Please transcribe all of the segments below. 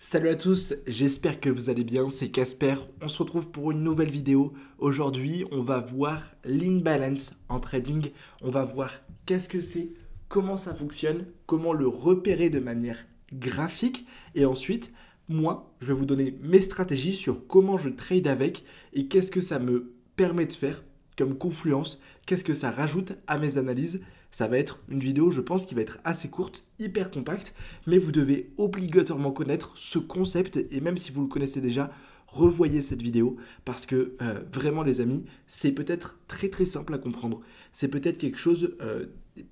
Salut à tous, j'espère que vous allez bien, c'est Casper. On se retrouve pour une nouvelle vidéo. Aujourd'hui, on va voir l'imbalance en trading. On va voir qu'est-ce que c'est, comment ça fonctionne, comment le repérer de manière graphique. Et ensuite, moi, je vais vous donner mes stratégies sur comment je trade avec et qu'est-ce que ça me permet de faire comme confluence, qu'est-ce que ça rajoute à mes analyses. Ça va être une vidéo, je pense, qui va être assez courte, hyper compacte, mais vous devez obligatoirement connaître ce concept, et même si vous le connaissez déjà, revoyez cette vidéo, parce que vraiment les amis, c'est peut-être très très simple à comprendre. C'est peut-être quelque chose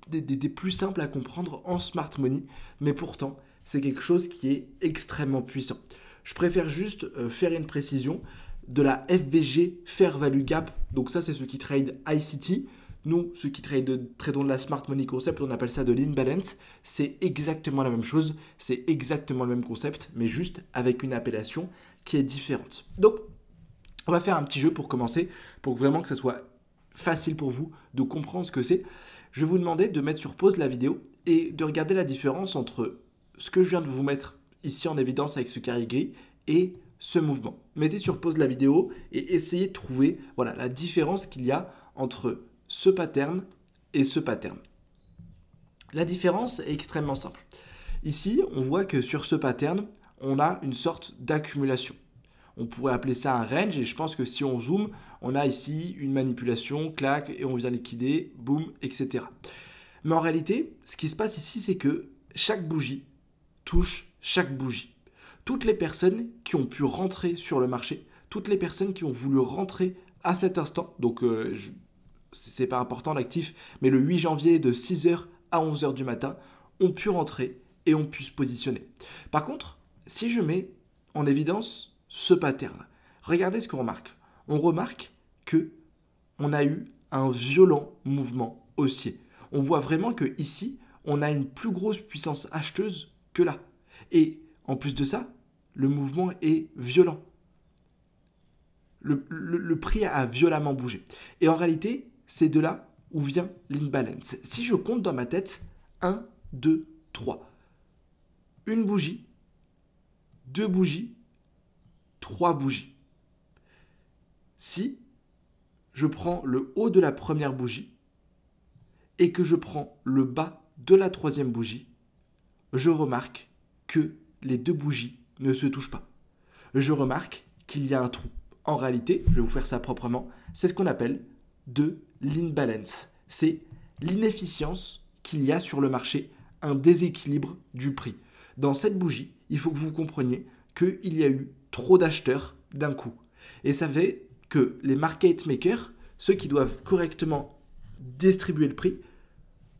des plus simples à comprendre en smart money, mais pourtant, c'est quelque chose qui est extrêmement puissant. Je préfère juste faire une précision de la FVG, Fair Value Gap, donc ça c'est ceux qui trade ICT. Nous, ceux qui tradons de la Smart Money Concept, on appelle ça de l'imbalance. C'est exactement la même chose, c'est exactement le même concept, mais juste avec une appellation qui est différente. Donc, on va faire un petit jeu pour commencer, pour vraiment que ça soit facile pour vous de comprendre ce que c'est. Je vais vous demander de mettre sur pause la vidéo et de regarder la différence entre ce que je viens de vous mettre ici en évidence avec ce carré gris et ce mouvement. Mettez sur pause la vidéo et essayez de trouver la différence qu'il y a entre ce pattern et ce pattern. La différence est extrêmement simple. Ici, on voit que sur ce pattern, on a une sorte d'accumulation. On pourrait appeler ça un range et je pense que si on zoome, on a ici une manipulation, clac, et on vient liquider, boum, etc. Mais en réalité, ce qui se passe ici, c'est que chaque bougie touche chaque bougie. Toutes les personnes qui ont pu rentrer sur le marché, toutes les personnes qui ont voulu rentrer à cet instant, donc c'est pas important l'actif, mais le 8 janvier de 6h à 11h du matin, ont pu rentrer et ont pu se positionner. Par contre, si je mets en évidence ce pattern, regardez ce qu'on remarque. On remarque que on a eu un violent mouvement haussier. On voit vraiment que ici, on a une plus grosse puissance acheteuse que là. Et en plus de ça, le mouvement est violent. Le prix a violemment bougé. Et en réalité, c'est de là où vient l'imbalance. Si je compte dans ma tête, 1, 2, 3. Une bougie, 2 bougies, 3 bougies. Si je prends le haut de la première bougie et que je prends le bas de la troisième bougie, je remarque que les 2 bougies ne se touchent pas. Je remarque qu'il y a un trou. En réalité, je vais vous faire ça proprement, c'est ce qu'on appelle de l'imbalance. C'est l'inefficience qu'il y a sur le marché, un déséquilibre du prix. Dans cette bougie, il faut que vous compreniez qu'il y a eu trop d'acheteurs d'un coup. Et ça fait que les market makers, ceux qui doivent correctement distribuer le prix,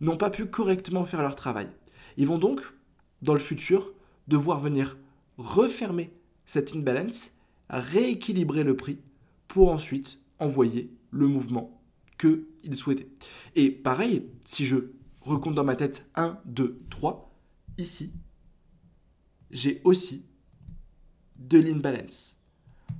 n'ont pas pu correctement faire leur travail. Ils vont donc, dans le futur, devoir venir refermer cette imbalance, rééquilibrer le prix pour ensuite envoyer le mouvement qu'ils souhaitaient. Et pareil, si je recompte dans ma tête 1, 2, 3, ici, j'ai aussi de l'imbalance.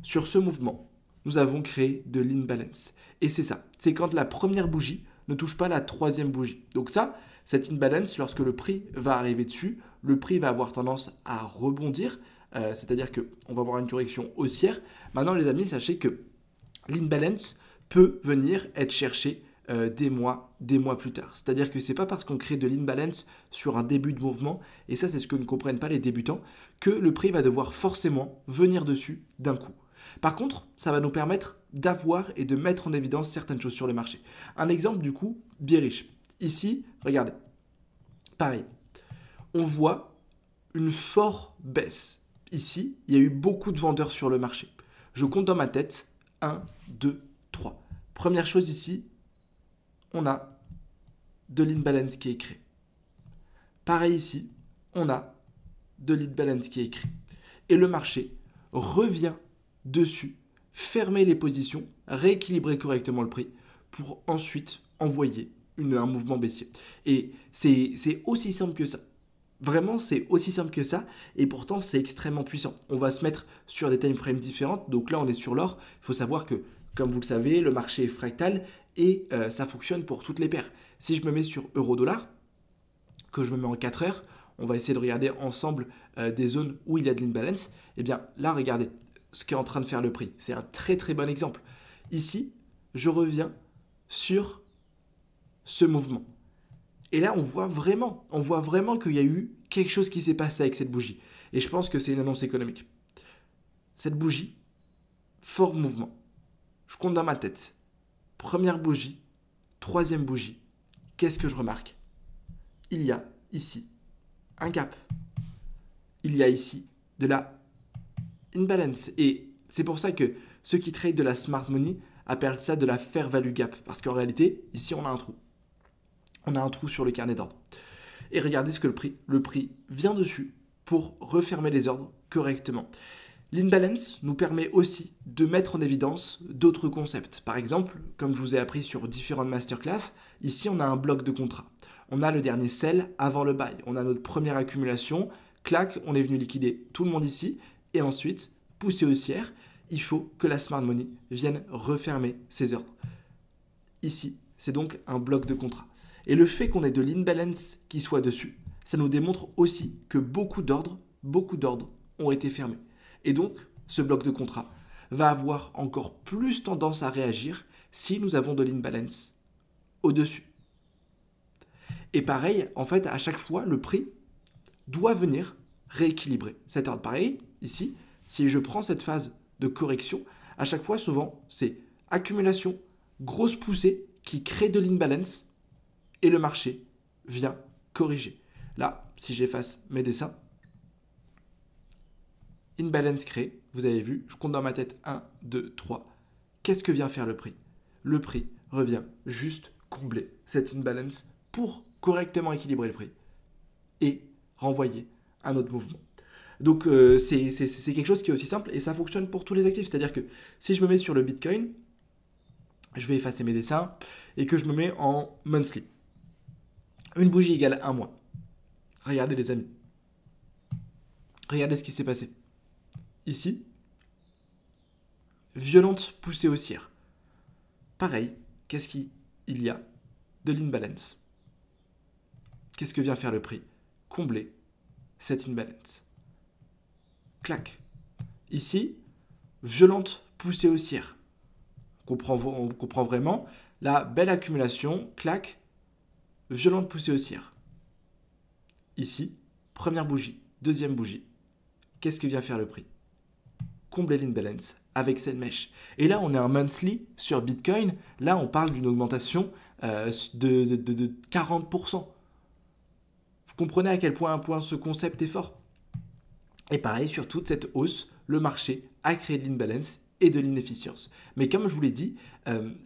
Sur ce mouvement, nous avons créé de l'imbalance. Et c'est ça, c'est quand la première bougie ne touche pas la troisième bougie. Donc ça, cette imbalance, lorsque le prix va arriver dessus, le prix va avoir tendance à rebondir, c'est-à-dire qu'on va avoir une correction haussière. Maintenant, les amis, sachez que l'imbalance peut venir être cherché des mois plus tard. C'est-à-dire que c'est pas parce qu'on crée de l'imbalance sur un début de mouvement, et ça c'est ce que ne comprennent pas les débutants, que le prix va devoir forcément venir dessus d'un coup. Par contre, ça va nous permettre d'avoir et de mettre en évidence certaines choses sur le marché. Un exemple du coup, bearish. Ici, regardez, pareil, on voit une forte baisse. Ici, il y a eu beaucoup de vendeurs sur le marché. Je compte dans ma tête 1, 2, 3. Première chose ici, on a de l'imbalance qui est créé. Pareil ici, on a de l'imbalance qui est créé. Et le marché revient dessus, fermer les positions, rééquilibrer correctement le prix pour ensuite envoyer un mouvement baissier. Et c'est aussi simple que ça. Vraiment, c'est aussi simple que ça et pourtant, c'est extrêmement puissant. On va se mettre sur des time frames différentes. Donc là, on est sur l'or. Il faut savoir que, comme vous le savez, le marché est fractal et ça fonctionne pour toutes les paires. Si je me mets sur euro-dollar, que je me mets en 4 heures, on va essayer de regarder ensemble des zones où il y a de l'imbalance. Eh bien là, regardez ce qu'est en train de faire le prix. C'est un très très bon exemple. Ici, je reviens sur ce mouvement. Et là, on voit vraiment qu'il y a eu quelque chose qui s'est passé avec cette bougie. Et je pense que c'est une annonce économique. Cette bougie, fort mouvement. Je compte dans ma tête. Première bougie, troisième bougie. Qu'est-ce que je remarque? Il y a ici un gap. Il y a ici de la imbalance. Et c'est pour ça que ceux qui trade de la smart money appellent ça de la fair value gap. Parce qu'en réalité, ici, on a un trou. On a un trou sur le carnet d'ordre. Et regardez ce que le prix vient dessus pour refermer les ordres correctement. L'imbalance nous permet aussi de mettre en évidence d'autres concepts. Par exemple, comme je vous ai appris sur différentes masterclass, ici on a un bloc de contrat. On a le dernier sell avant le buy. On a notre première accumulation. Clac, on est venu liquider tout le monde ici. Et ensuite, poussée haussière, il faut que la smart money vienne refermer ses ordres. Ici, c'est donc un bloc de contrat. Et le fait qu'on ait de l'imbalance qui soit dessus, ça nous démontre aussi que beaucoup d'ordres ont été fermés. Et donc, ce bloc de contrat va avoir encore plus tendance à réagir si nous avons de l'imbalance au-dessus. Et pareil, en fait, à chaque fois, le prix doit venir rééquilibrer cet ordre. Pareil, ici, si je prends cette phase de correction, à chaque fois, souvent, c'est accumulation, grosse poussée qui crée de l'imbalance et le marché vient corriger. Là, si j'efface mes dessins, imbalance créé, vous avez vu, je compte dans ma tête 1, 2, 3. Qu'est-ce que vient faire le prix? Le prix revient juste combler cette imbalance pour correctement équilibrer le prix et renvoyer un autre mouvement. Donc c'est quelque chose qui est aussi simple et ça fonctionne pour tous les actifs. C'est-à-dire que si je me mets sur le Bitcoin, je vais effacer mes dessins et que je me mets en monthly. Une bougie égale 1 mois. Regardez les amis. Regardez ce qui s'est passé. Ici, violente poussée haussière. Pareil, qu'est-ce qu'il y a? De l'imbalance. Qu'est-ce que vient faire le prix? Combler cette imbalance. Clac. Ici, violente poussée haussière. On comprend vraiment la belle accumulation. Clac. Violente poussée haussière. Ici, première bougie, deuxième bougie. Qu'est-ce que vient faire le prix? Combler l'imbalance avec cette mèche. Et là, on est un monthly sur Bitcoin. Là, on parle d'une augmentation de 40%. Vous comprenez à quel point ce concept est fort. Et pareil, sur toute cette hausse, le marché a créé de l'imbalance et de l'inefficience. Mais comme je vous l'ai dit,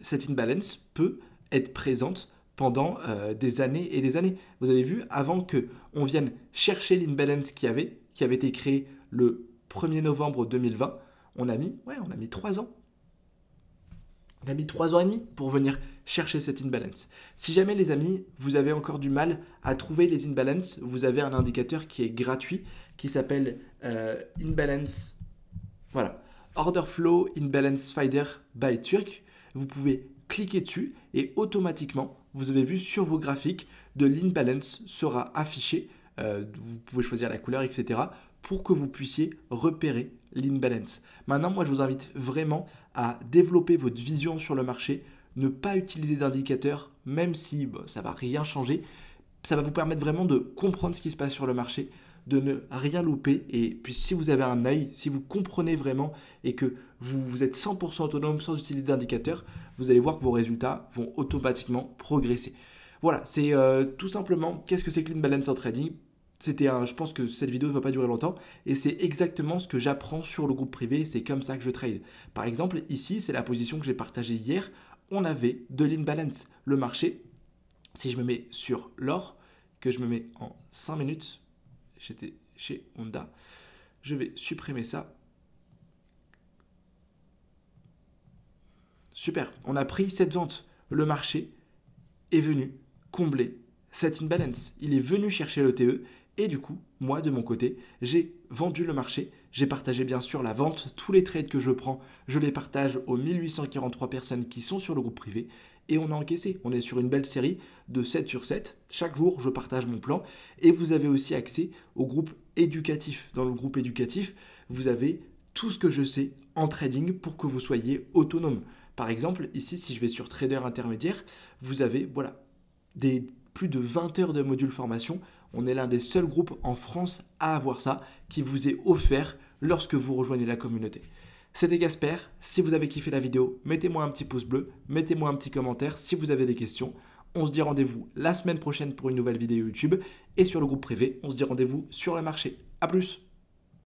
cette imbalance peut être présente pendant des années et des années. Vous avez vu, avant qu'on vienne chercher l'imbalance qui avait été créée le 1er novembre 2020, on a mis 3 ans. On a mis 3 ans et demi pour venir chercher cette imbalance. Si jamais les amis, vous avez encore du mal à trouver les imbalances, vous avez un indicateur qui est gratuit, qui s'appelle Imbalance, voilà, Order Flow Imbalance Finder by Turk. Vous pouvez cliquer dessus et automatiquement, vous avez vu sur vos graphiques, de l'imbalance sera affiché. Vous pouvez choisir la couleur, etc. pour que vous puissiez repérer l'imbalance. Maintenant, moi, je vous invite vraiment à développer votre vision sur le marché, ne pas utiliser d'indicateurs, même si ça ne va rien changer. Ça va vous permettre vraiment de comprendre ce qui se passe sur le marché, de ne rien louper. Et puis, si vous avez un œil, si vous comprenez vraiment et que vous êtes 100% autonome sans utiliser d'indicateurs, vous allez voir que vos résultats vont automatiquement progresser. Voilà, c'est tout simplement qu'est-ce que c'est que l'imbalance en trading. Je pense que cette vidéo ne va pas durer longtemps et c'est exactement ce que j'apprends sur le groupe privé, c'est comme ça que je trade. Par exemple, ici, c'est la position que j'ai partagée hier, on avait de l'imbalance. Le marché, si je me mets sur l'or, que je me mets en 5 minutes, j'étais chez Honda, je vais supprimer ça. Super, on a pris cette vente. Le marché est venu combler cette imbalance. Il est venu chercher le TE. Et du coup, moi, de mon côté, j'ai vendu le marché. J'ai partagé bien sûr la vente. Tous les trades que je prends, je les partage aux 1843 personnes qui sont sur le groupe privé. et on a encaissé. On est sur une belle série de 7 sur 7. Chaque jour, je partage mon plan et vous avez aussi accès au groupe éducatif. Dans le groupe éducatif, vous avez tout ce que je sais en trading pour que vous soyez autonome. Par exemple, ici, si je vais sur Trader Intermédiaire, vous avez plus de 20 heures de module formation. On est l'un des seuls groupes en France à avoir ça, qui vous est offert lorsque vous rejoignez la communauté. C'était Gasper. Si vous avez kiffé la vidéo, mettez-moi un petit pouce bleu, mettez-moi un petit commentaire si vous avez des questions. On se dit rendez-vous la semaine prochaine pour une nouvelle vidéo YouTube. Et sur le groupe privé, on se dit rendez-vous sur le marché. A plus!